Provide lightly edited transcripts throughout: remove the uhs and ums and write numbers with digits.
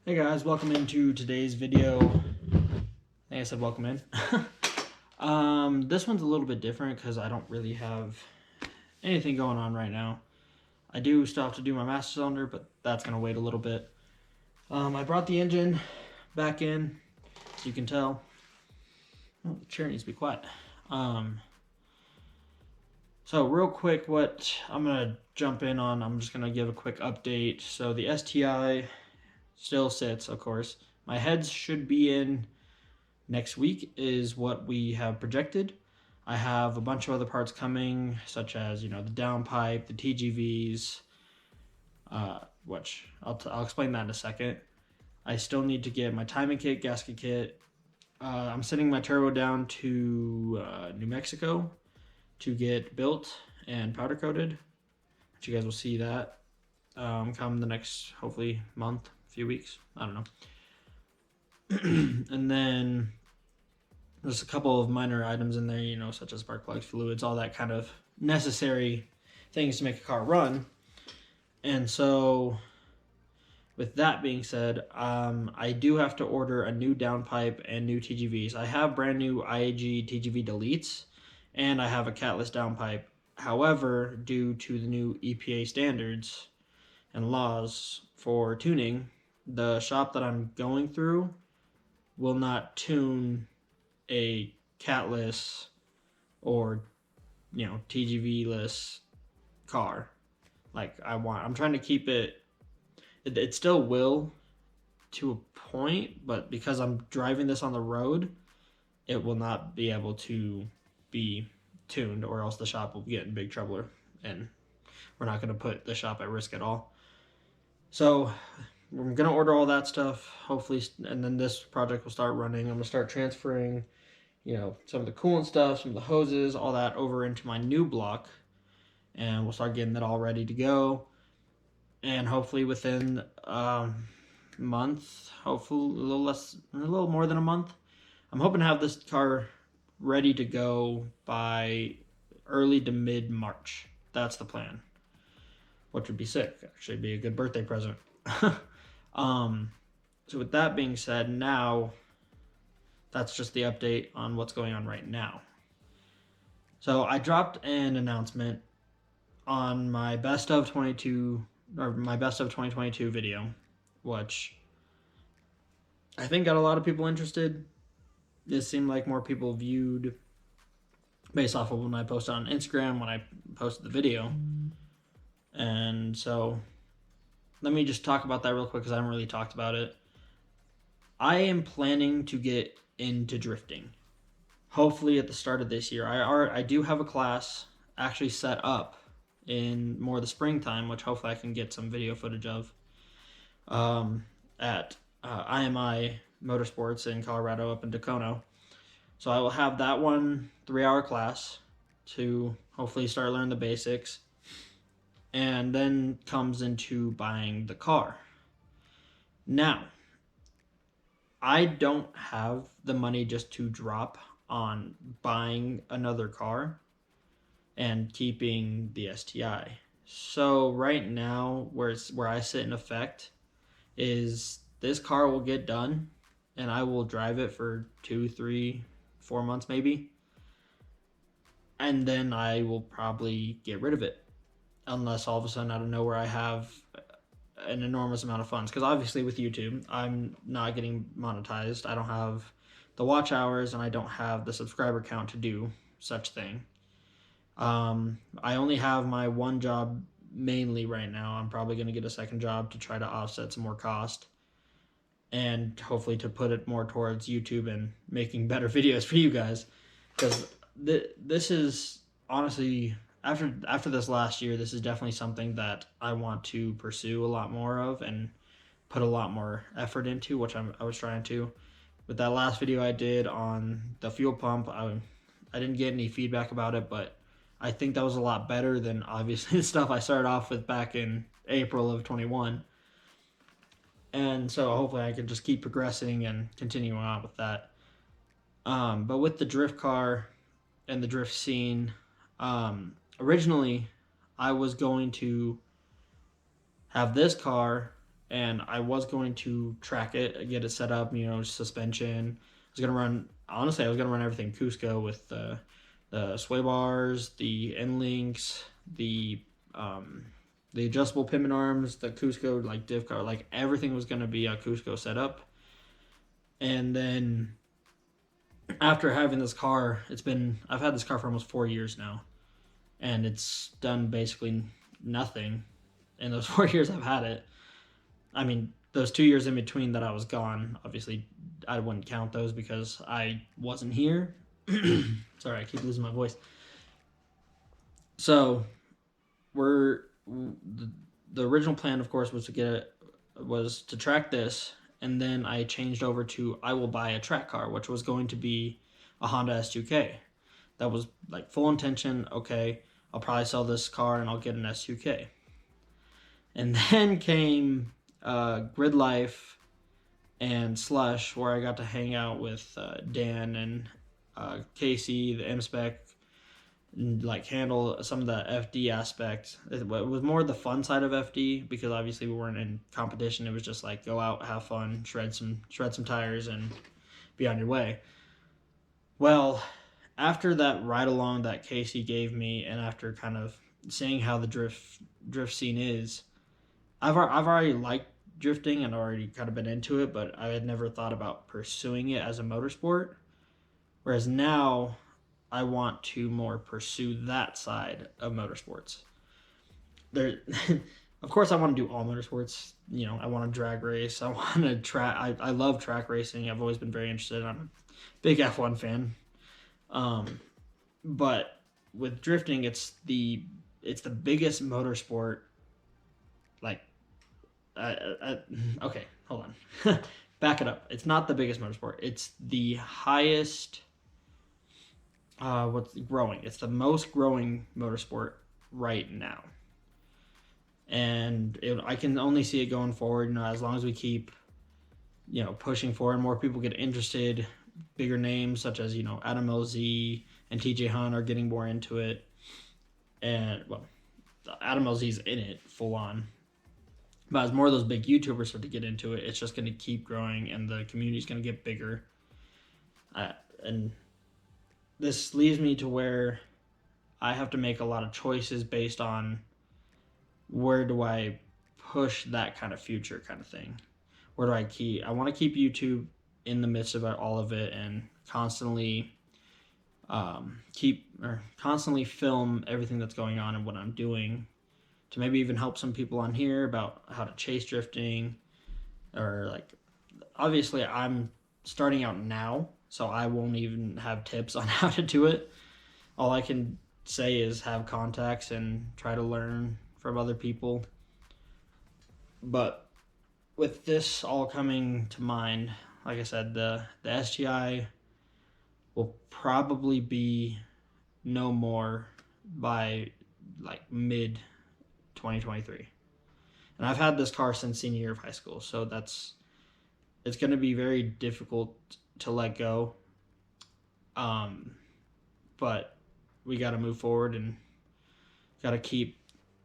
Hey guys, welcome into today's video. I think I said welcome in. This one's a little bit different because I don't really have anything going on right now. I do still have to do my master cylinder, but that's going to wait a little bit. I brought the engine back in, as you can tell. Oh, the chair needs to be quiet. So real quick, what I'm going to jump in on, I'm just going to give a quick update. So the STI still sits, of course. My heads should be in next week is what we have projected. I have a bunch of other parts coming, such as, the downpipe, the TGVs, which I'll explain that in a second. I still need to get my timing kit, gasket kit. I'm sending my turbo down to New Mexico to get built and powder coated. But you guys will see that come the next, hopefully, month, few weeks. I don't know. And then there's a couple of minor items in there, such as spark plugs, fluids, all that kind of necessary things to make a car run. And so, with that being said, I do have to order a new downpipe and new TGVs. I have brand new IAG TGV deletes, and I have a catless downpipe. However, due to the new EPA standards and laws for tuning, the shop that I'm going through will not tune a catless or TGV-less car like I want. I'm trying to keep it still will to a point, but because I'm driving this on the road, it will not be able to be tuned, or else the shop will get in big trouble, and we're not going to put the shop at risk at all. So I'm going to order all that stuff, hopefully, and then this project will start running. I'm going to start transferring some of the coolant stuff, some of the hoses, all that over into my new block, and we'll start getting that all ready to go. And hopefully within a month, hopefully a little more than a month, I'm hoping to have this car ready to go by early to mid-March. That's the plan, which would be sick. Actually, be a good birthday present. So with that being said, now that's just the update on what's going on right now. So I dropped an announcement on my best of 2022 video, which I think got a lot of people interested. It seemed like more people viewed based off of when I posted on Instagram, when I posted the video. And so let me just talk about that real quick because I haven't really talked about it. I am planning to get into drifting, hopefully at the start of this year. I do have a class actually set up in more the springtime, which hopefully I can get some video footage of at IMI Motorsports in Colorado up in Dacono. So I will have that 3-hour class to hopefully start learning the basics, and then comes into buying the car. Now, I don't have the money just to drop on buying another car and keeping the STI. So right now, where I sit in effect is this car will get done and I will drive it for 2, 3, 4 months maybe. And then I will probably get rid of it, unless all of a sudden out of nowhere I have an enormous amount of funds. Because obviously with YouTube, I'm not getting monetized. I don't have the watch hours and I don't have the subscriber count to do such thing. I only have my one job mainly right now. I'm probably going to get a second job to try to offset some more cost, and hopefully to put it more towards YouTube and making better videos for you guys. Because this is honestly, after this last year, this is definitely something that I want to pursue a lot more of and put a lot more effort into, which I was trying to. With that last video I did on the fuel pump, I didn't get any feedback about it, but I think that was a lot better than obviously the stuff I started off with back in April of 21. And so hopefully I can just keep progressing and continuing on with that. But with the drift car and the drift scene, originally I was going to have this car and I was going to track it, get it set up, suspension. I was gonna run. Honestly, I was gonna run everything Cusco with the sway bars, the end links, um, the adjustable pivot arms, the Cusco like diff car, like everything was gonna be a Cusco setup. And then after having this car, I've had this car for almost 4 years now, and it's done basically nothing in those 4 years I've had it. I mean, those 2 years in between that I was gone, obviously, I wouldn't count those because I wasn't here. Sorry, I keep losing my voice. So, the original plan, of course, was to track this, and then I changed over to I will buy a track car, which was going to be a Honda S2K. That was like full intention. Okay, I'll probably sell this car and I'll get an S2K. And then came Grid Life and Slush, where I got to hang out with Dan and Casey, the M Spec, and like handle some of the FD aspects. It was more the fun side of FD because obviously we weren't in competition. It was just like go out, have fun, shred some tires, and be on your way. Well, after that ride along that Casey gave me, and after kind of seeing how the drift scene is, I've already liked drifting and already kind of been into it, but I had never thought about pursuing it as a motorsport. Whereas now, I want to more pursue that side of motorsports. There, of course, I want to do all motorsports. I want to drag race. I want to track. I love track racing. I've always been very interested. I'm a big F1 fan. But with drifting, it's the biggest motorsport. Like, okay, hold on, back it up. It's not the biggest motorsport. It's the highest. What's growing? It's the most growing motorsport right now, and I can only see it going forward. As long as we keep, pushing forward, more people get interested. Bigger names such as Adam LZ and TJ Hunt are getting more into it, and well, Adam LZ's in it full on. But as more of those big YouTubers start to get into it, it's just going to keep growing, and the community's going to get bigger. And this leads me to where I have to make a lot of choices based on where do I push that kind of future kind of thing. Where do I keep? I want to keep YouTube in the midst of all of it and constantly constantly film everything that's going on and what I'm doing, to maybe even help some people on here about how to chase drifting, or like, obviously I'm starting out now, so I won't even have tips on how to do it. All I can say is have contacts and try to learn from other people. But with this all coming to mind, like I said, the STI will probably be no more by like mid 2023. And I've had this car since senior year of high school, so it's going to be very difficult to let go. But we got to move forward and got to keep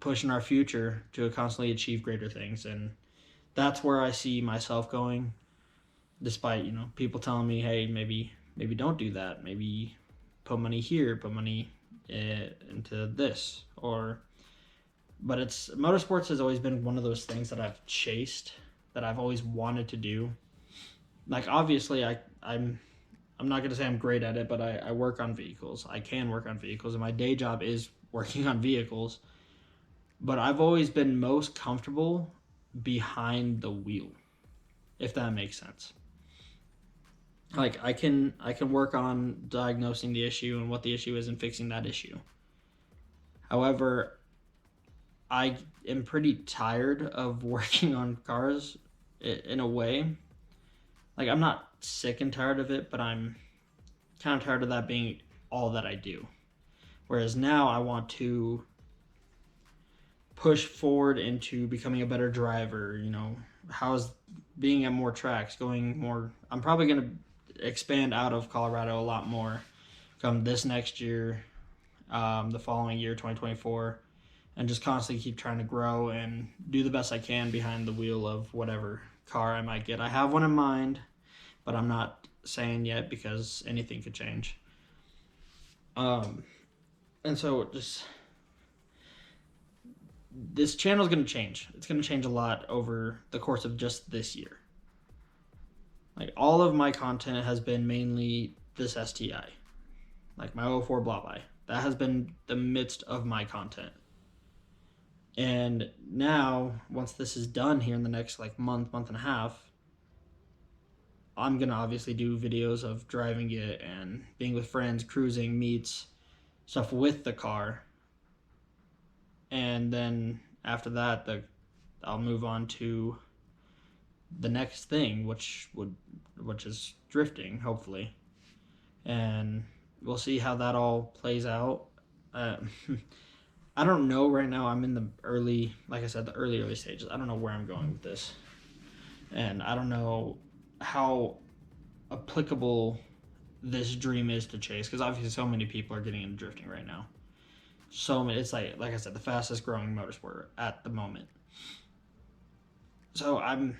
pushing our future to constantly achieve greater things. And that's where I see myself going, despite, people telling me, hey, maybe don't do that. Maybe put money here, put money into this, but motorsports has always been one of those things that I've chased, that I've always wanted to do. Like, obviously, I'm not going to say I'm great at it, but I work on vehicles. I can work on vehicles, and my day job is working on vehicles. But I've always been most comfortable behind the wheel, if that makes sense. Like, I can work on diagnosing the issue and what the issue is and fixing that issue. However, I am pretty tired of working on cars in a way. Like, I'm not sick and tired of it, but I'm kind of tired of that being all that I do. Whereas now I want to push forward into becoming a better driver. How's being at more tracks, going more. I'm probably going to expand out of Colorado a lot more come this next year, the following year, 2024. and just constantly keep trying to grow and do the best I can behind the wheel of whatever car I might get. I have one in mind, but I'm not saying yet because anything could change. And so just this channel is going to change. It's going to change a lot over the course of just this year. Like, all of my content has been mainly this STI, like my 04 blah blah. That has been the midst of my content. And now, once this is done here in the next like month and a half, I'm gonna obviously do videos of driving it and being with friends, cruising, meets, stuff with the car. And then after that, I'll move on to the next thing, which is drifting, hopefully. And we'll see how that all plays out. I don't know right now. I'm in the early, like I said, the early stages. I don't know where I'm going with this. And I don't know how applicable this dream is to chase, because obviously so many people are getting into drifting right now. So many, it's like I said, the fastest growing motorsport at the moment. So I'm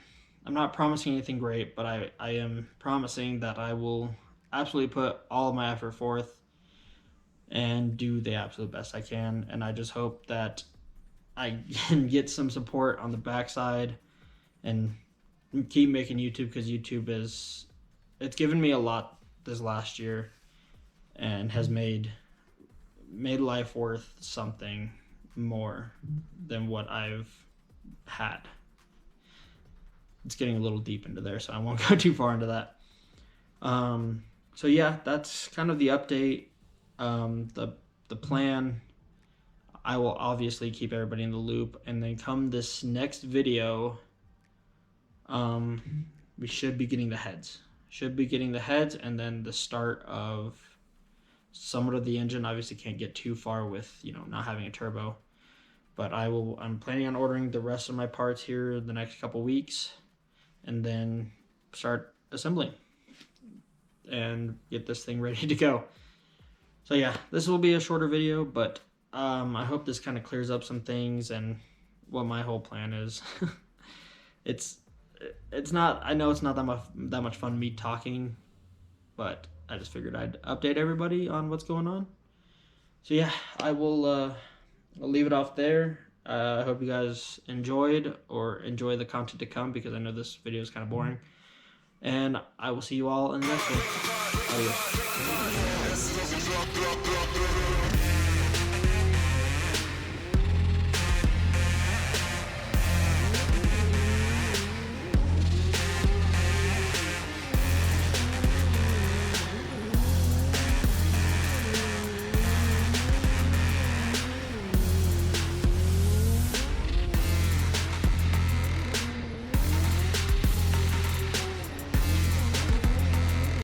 not promising anything great, but I am promising that I will absolutely put all of my effort forth and do the absolute best I can. And I just hope that I can get some support on the backside and keep making YouTube, because YouTube it's given me a lot this last year and has made life worth something more than what I've had. It's getting a little deep into there, so I won't go too far into that. So yeah, that's kind of the update. The plan, I will obviously keep everybody in the loop, and then come this next video, we should be getting the heads. And then the start of somewhat of the engine. Obviously can't get too far with, not having a turbo, but I'm planning on ordering the rest of my parts here the next couple weeks, and then start assembling and get this thing ready to go. So yeah, this will be a shorter video, but I hope this kind of clears up some things and what my whole plan is. It's not, I know it's not that much fun me talking, but I just figured I'd update everybody on what's going on. So yeah, I'll leave it off there. I hope you guys enjoyed or enjoy the content to come, because I know this video is kind of boring. And I will see you all in the next one. Adios.